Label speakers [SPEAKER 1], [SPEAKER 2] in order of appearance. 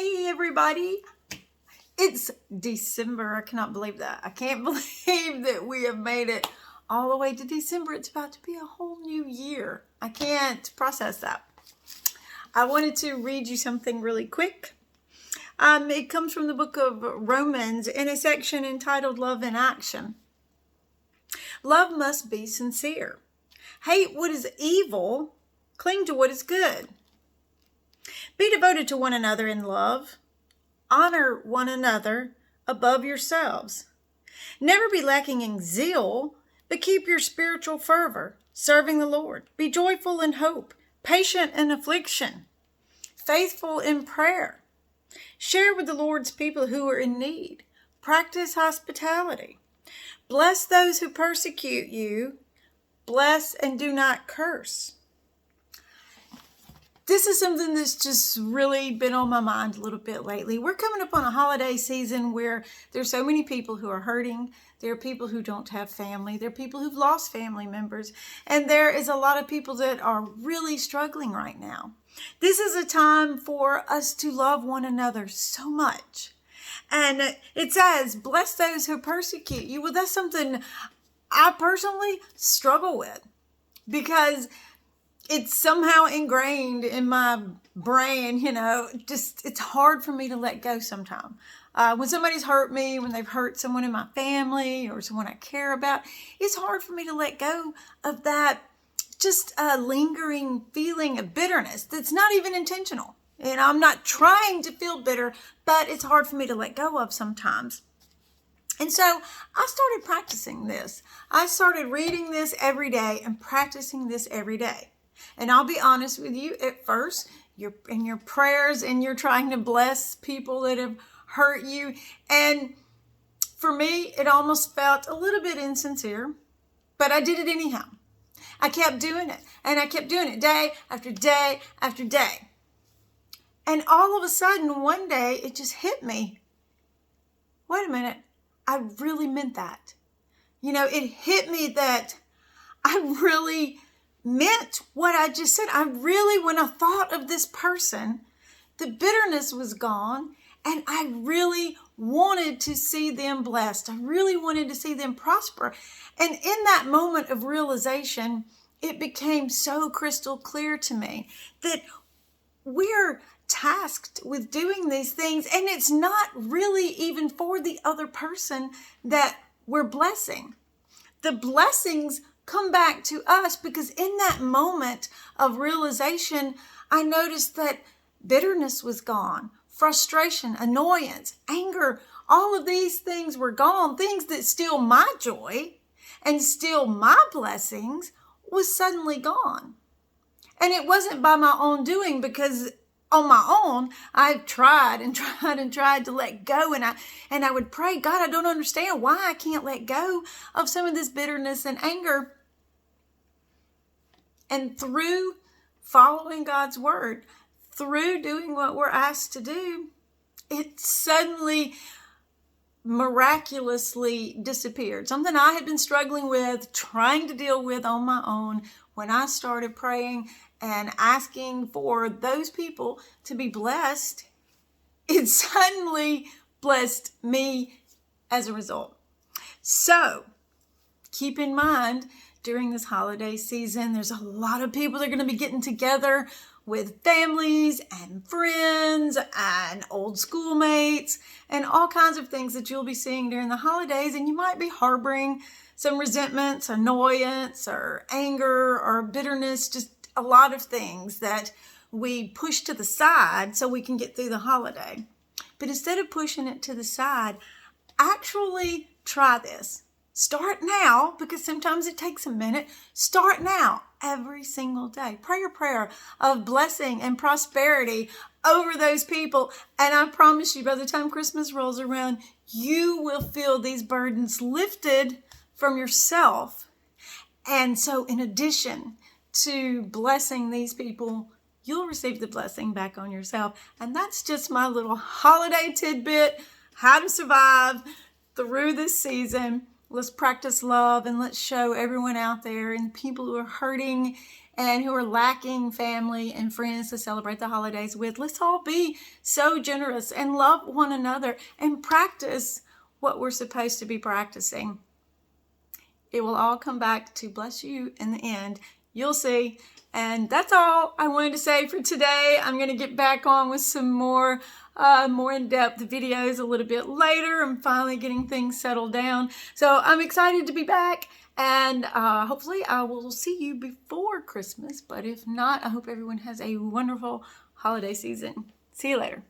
[SPEAKER 1] Hey everybody, it's December. I cannot believe that. I can't believe that we have made it all the way to December. It's about to be a whole new year. I can't process that. I wanted to read you something really quick. It comes from the book of Romans in a section entitled Love in Action. Love must be sincere. Hate what is evil. Cling to what is good. Be devoted to one another in love. Honor one another above yourselves. Never be lacking in zeal, but keep your spiritual fervor, serving the Lord. Be joyful in hope, patient in affliction, faithful in prayer. Share with the Lord's people who are in need. Practice hospitality. Bless those who persecute you. Bless and do not curse. This is something that's just really been on my mind a little bit lately. We're coming up on a holiday season where there's so many people who are hurting. There are people who don't have family. There are people who've lost family members. And there is a lot of people that are really struggling right now. This is a time for us to love one another so much. And it says, bless those who persecute you. Well, that's something I personally struggle with because it's somehow ingrained in my brain, it's hard for me to let go sometimes. When somebody's hurt me, when they've hurt someone in my family or someone I care about, it's hard for me to let go of that just lingering feeling of bitterness that's not even intentional. And I'm not trying to feel bitter, but it's hard for me to let go of sometimes. And so I started practicing this. I started reading this every day and practicing this every day. And I'll be honest with you, at first, you're in your prayers and you're trying to bless people that have hurt you. And for me, it almost felt a little bit insincere, but I did it anyhow. I kept doing it and I kept doing it day after day after day. And all of a sudden, one day, it just hit me. Wait a minute, I really meant that. It hit me that I really meant what I just said. When I thought of this person, the bitterness was gone and I really wanted to see them blessed. I really wanted to see them prosper. And in that moment of realization, it became so crystal clear to me that we're tasked with doing these things and it's not really even for the other person that we're blessing. The blessings come back to us because in that moment of realization, I noticed that bitterness was gone, frustration, annoyance, anger, all of these things were gone. Things that steal my joy and steal my blessings was suddenly gone. And it wasn't by my own doing because on my own, I've tried and tried and tried to let go. And I would pray, God, I don't understand why I can't let go of some of this bitterness and anger. And through following God's word, through doing what we're asked to do, it suddenly miraculously disappeared. Something I had been struggling with, trying to deal with on my own. When I started praying and asking for those people to be blessed, it suddenly blessed me as a result. So keep in mind, during this holiday season, there's a lot of people that are going to be getting together with families and friends and old schoolmates and all kinds of things that you'll be seeing during the holidays. And you might be harboring some resentments, annoyance, or anger, or bitterness, just a lot of things that we push to the side so we can get through the holiday. But instead of pushing it to the side, actually try this. Start now, because sometimes it takes a minute. Start now, every single day. Pray a prayer of blessing and prosperity over those people. And I promise you, by the time Christmas rolls around, you will feel these burdens lifted from yourself. And so in addition to blessing these people, you'll receive the blessing back on yourself. And that's just my little holiday tidbit, how to survive through this season. Let's practice love and let's show everyone out there and people who are hurting and who are lacking family and friends to celebrate the holidays with. Let's all be so generous and love one another and practice what we're supposed to be practicing. It will all come back to bless you in the end. You'll see. And that's all I wanted to say for today. I'm going to get back on with some more in-depth videos a little bit later. I'm finally getting things settled down. So I'm excited to be back. And hopefully I will see you before Christmas. But if not, I hope everyone has a wonderful holiday season. See you later.